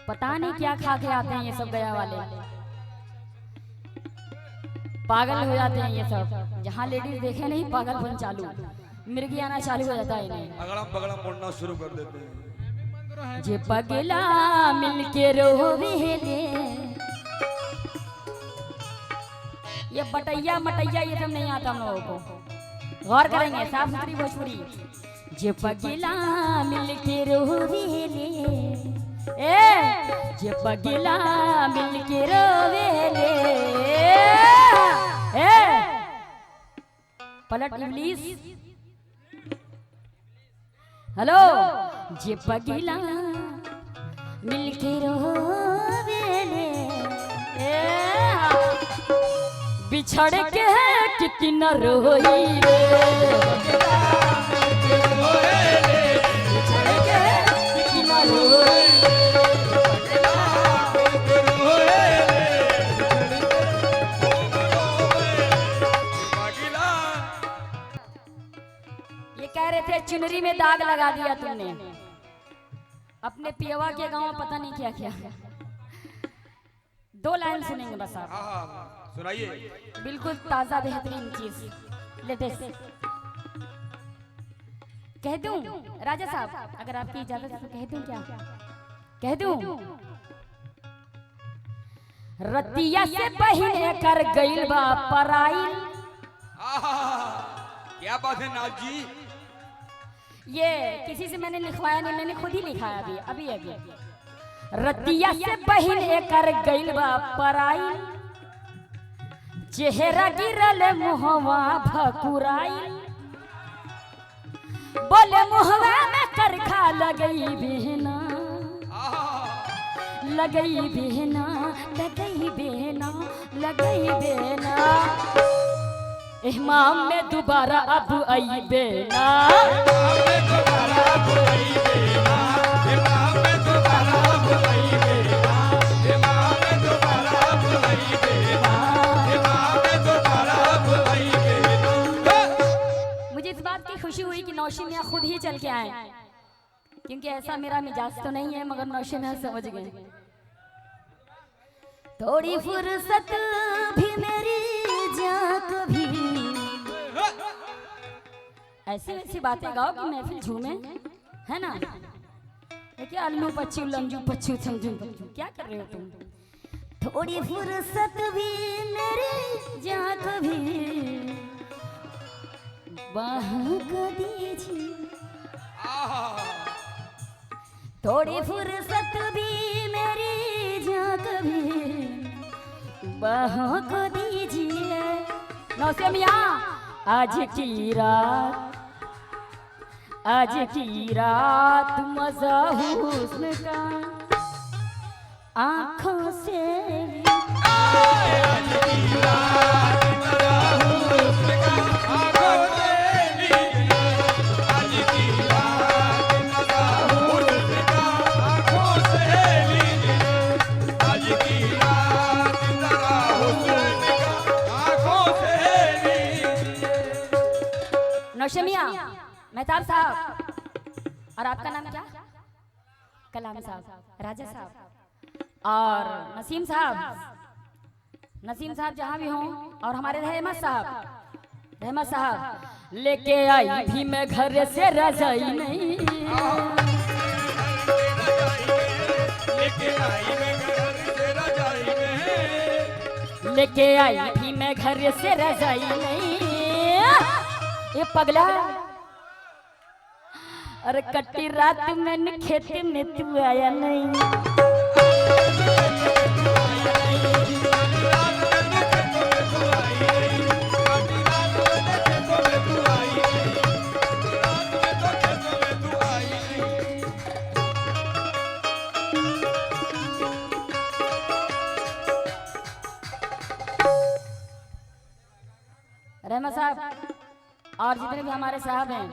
पता नहीं क्या खा के आते हैं ये सब गया वाले, पागल हो जाते हैं ये सब। जहाँ लेडीज देखे नहीं पागलपन चालू, मिर्गी आना चालू हो जाता है इन्हें, अगड़म बगड़म मुड़ना शुरू कर देते हैं। जे पगला मिलके रोवेले, ये बटैया मटैया ये सब नहीं आता हम लोगों को, गौर करेंगे साफ सुथरी भोजपुरी। जे पगला मिलके रोवेले, जे पगला मिलके रोवेले, पलट इब्लीस, हेलो। जे पगला मिलके रोवेले, बिछड़ के कितना रोई रे, बिछड़ के कितना रोई। कह रहे थे चुनरी में दाग लगा दिया तुमने, अपने पियवा के गांव में पता नहीं क्या क्या। दो लाइन सुनेंगे बस आप, सुनाइए। बिल्कुल ताजा बेहतरीन चीज, लेटेस्ट कह दूं राजा साहब, अगर आपकी इजाजत है तो कह दूं। क्या कह दूं? रतिया से पहले कर गइल बा पराई। क्या बात है नाथ जी, ये किसी से मैंने लिखवाया नहीं, मैंने खुद ही लिखा है अभी अभी अभी। रतिया से पहले कर गइल बा पराई, चेहरा गिरल मुहवा भकुराई, बोले मुहवा में करखा लगई बिहना, लगई बिहना, लगई बिहना, लगई बिहना, इमाम में दोबारा अब आई बेना, मुझे इस बात की खुशी हुई कि नौशी मियां खुद ही चल के आए, क्योंकि ऐसा मेरा मिजाज तो नहीं है, मगर नौशी मियां समझ गए। थोड़ी फुर्सत भी मेरी जा कभी, ऐसी वैसी बातें गाओ कि महफिल झूमे, है ना? क्या अल्लू पच्चू लंजू पच्चू समझू, क्या कर रहे हो तुम? थोड़ी फुर्सत भी मेरी जा कभी, बाह को दीजिए, थोड़ी फुर्सत भी मेरी जा कभी, बाहों को दीजिए। नौसे मियां, आज की रात, आज की रात मजा हुस्न का आँखों से, आज की रात मजा हुस्न का आँखों से लीजिए, आज की रात मजा हुस्न का आँखों से लीजिए, आज की रात मजा हुस्न का आँखों से लीजिए। नौशे मियां, मेहताब साहब, और आपका नाम क्या? कलाम साहब, राजा साहब और नसीम साहब, नसीम साहब जहां भी हों, और हमारे रहमत साहब, रहमत साहब, लेके आई भी मैं घर से रजाई नहीं, लेके आई भी मैं घर से रजाई नहीं, ये पगला। अरे कट्टी रात मैंने खेत में तू आया नहीं, रहमत साहब और जितने भी हमारे साहब हैं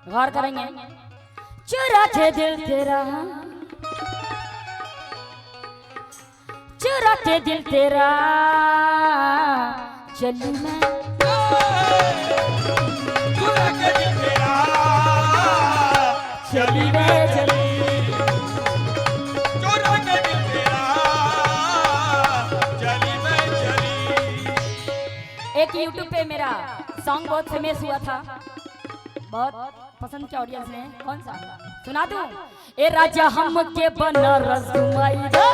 गौर करेंगे। चुरा के दिल तेरा, चुरा के दिल तेरा, चलू मैं, चुरा के दिल तेरा, चली मैं चली, चुरा के सॉन्ग बहुत फेमस हुआ था, बहुत पसंद किया ऑडियंस ने। कौन सा सुना दूं? ए राजा हम के बनारस घुमाई दा,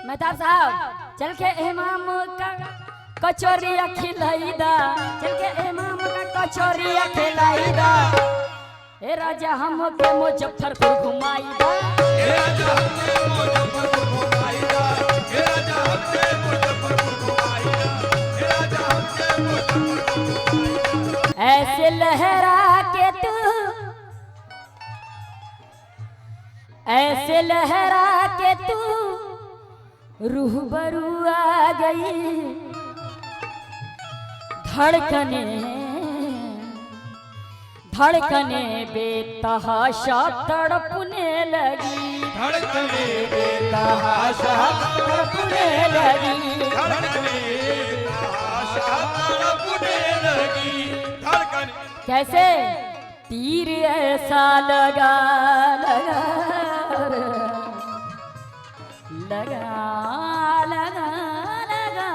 मेहताब साहब चल के इमाम का कचौरिया खिलाई दा, चल के इमाम का कचौरिया खिलाई दा। ए राजा हम के मुजफ्फरपुर घुमाई दा, ए राजा हमके मुजफ्फरपुर घुमाई दा, ए राजा हमके मुजफ्फरपुर घुमाई दा, ए राजा हमके मुजफ्फरपुर घुमाई दा। ऐसे लहरा के तू, ऐसे लहरा के तू रूह बरू आ गई, धड़कने धड़कने बेतहाशा तड़पने लगी, धड़कने बेतहाशा तड़पने लगी। धड़कने आशा तड़पने लगी, धड़कने कैसे? तीर ऐसा लगा लगा लगा लगा लगा,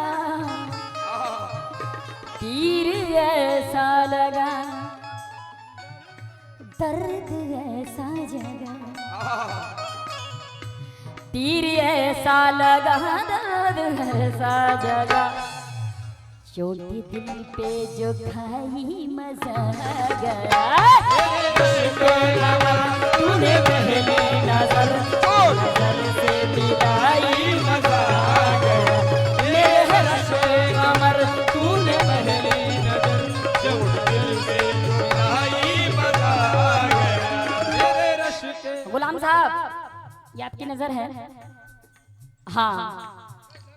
तीर ऐसा लगा, दर्द ऐसा जगा, तीर ऐसा लगा, दर्द ऐसा जगा। चोटी दिल पे जो खाई मजा आ गया, तूने पहली नजर से मिलाई मजा आ गया, मेरे रशे कमर तूने पहली नजर दिल से मिलाई मजा आ गया, तेरे रश के। गुलाम साहब ये आपकी नजर है? हाँ,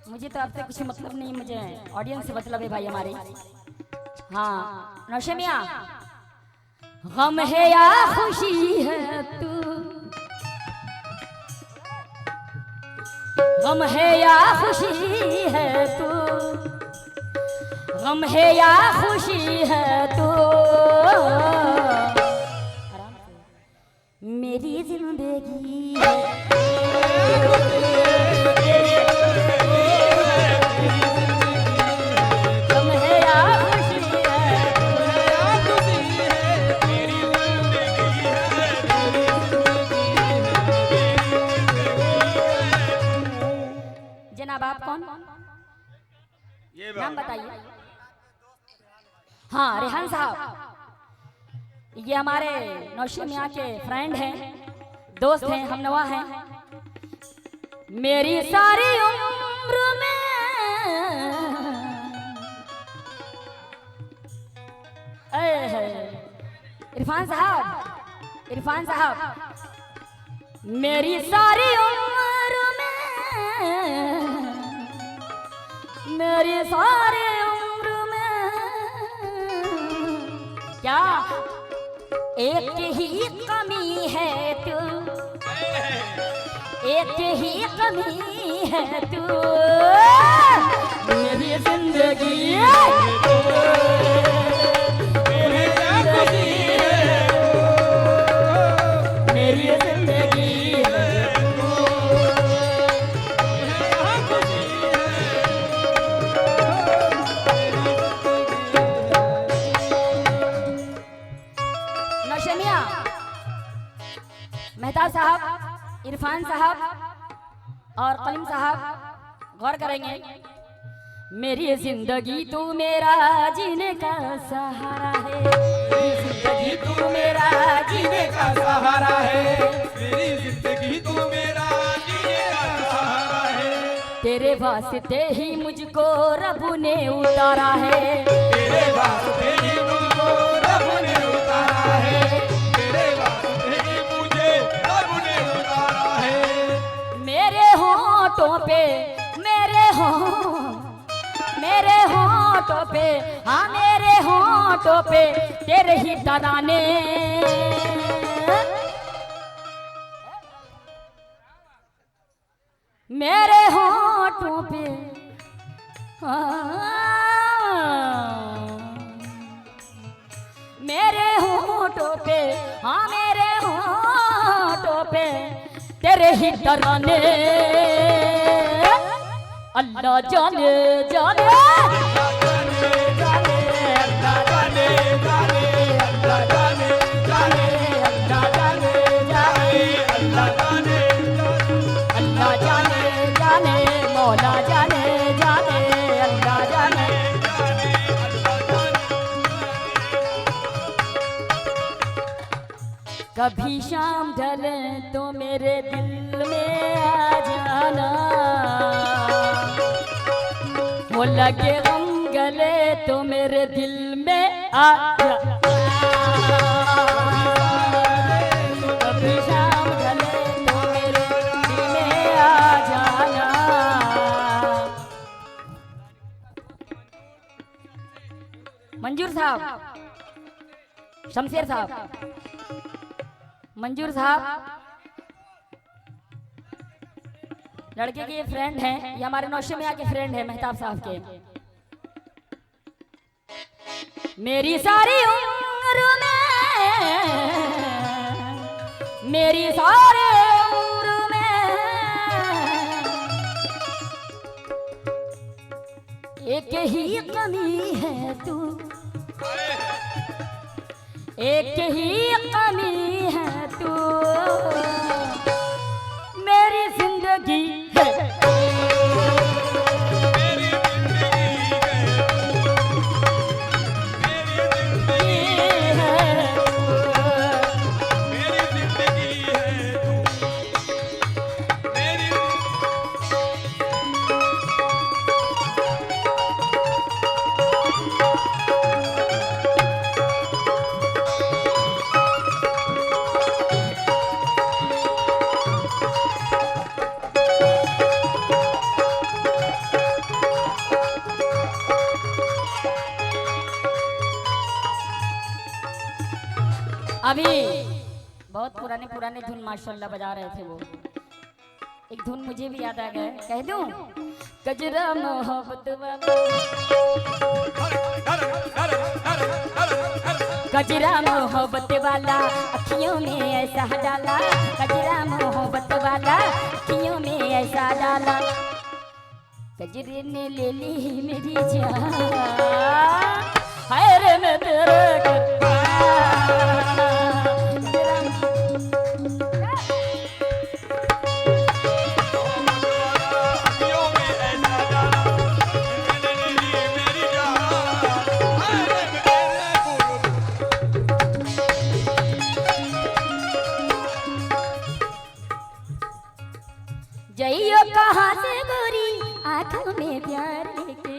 मुझे तो आपसे कुछ मतलब नहीं, मुझे ऑडियंस से मतलब है भाई हमारे। हाँ नौशे मियां, गम है या खुशी है तू, गम है या खुशी है तू, गम है या खुशी है तू, मेरी जिंदगी है, गम है या खुशी है, मेरी जिंदगी है, जनाब आप कौन? ये नाम बताइए। हाँ रेहान साहब, ये हमारे नौशे मियाँ के फ्रेंड हैं, दोस्त हैं, हम नवा हैं। मेरी सारी उम्र में इरफान साहब, इरफान साहब, मेरी सारी उम्र में, मेरी सारी उम्र में क्या एक ही कमी है तू, एक ही कमी है तू, मेरी जिंदगी मेरी जिंदगी नौशे मियां, मेहताब साहब, इरफान साहब और कलीम साहब गौर करेंगे। मेरी जिंदगी तू मेरा जीने का सहारा है, मेरी जिंदगी तू मेरा जीने का सहारा है, मेरी जिंदगी तू मेरा जीने का सहारा है, तेरे वास्ते ही मुझको रब ने उतारा है, तेरे वास्ते ही मुझको रब ने उतारा है, तेरे वास्ते ही मुझे रब ने उतारा है, मेरे होठों पे, मेरे होठों पे, हाँ मेरे होठों पे तेरे ही तराने, मेरे होठों पे, हाँ मेरे हाँ मेरे होठों पे तेरे ही तराने अल्लाह जाने जाने अल्लाह जाने जाने अल्लाह जाने जाने अल्लाह जाने जाने अल्लाह जाने जाने अल्लाह जाने अल्लाह जाने जाने मौला जाने जाने अल्लाह जाने कभी शाम ढले तो मेरे दिल में आ जाना वो लगे गम गले तो मेरे दिल में आ जाना कभी शाम ढले तो मेरे दिल में आ जाना मंजूर साहब शमशेर साहब मंजूर साहब लड़के के फ्रेंड हैं, ये हमारे नौशे में आके फ्रेंड है मेहताब साहब के। मेरी सारी उम्र में मेरी सारी उम्र में एक ही कमी है तू एक ही कमी है तू मेरी जिंदगी है मेरी जिंदगी है तू मेरी अभी बहुत पुराने पुराने धुन माशाल्लाह बजा रहे थे वो एक धुन मुझे भी याद आ गया कह दूं गजरा मोहब्बत वाला गजरा मोहब्बत वाला अखियों में ऐसा डाला गजरा मोहब्बत वाला अखियों में ऐसा डाला गजरे ने ले ली मेरी जान हाय रे मैं तेरे जइयो कहाँ से गोरी आँखों में प्यार लेके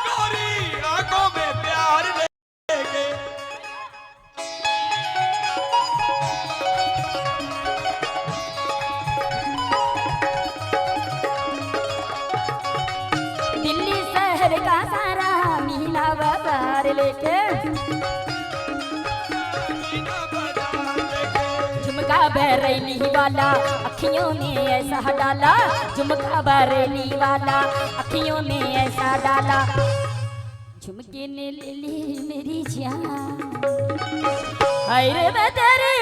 गोरी आंखों में प्यार लेके दिल्ली शहर का सारा मीना बाजार लेके झुमका बरेली वाला अखियों में ऐसा डाला झुमका बरेली वाला अखियों में ऐसा डाला झुमके ने ले ली मेरी जान हाय रे मैं तेरे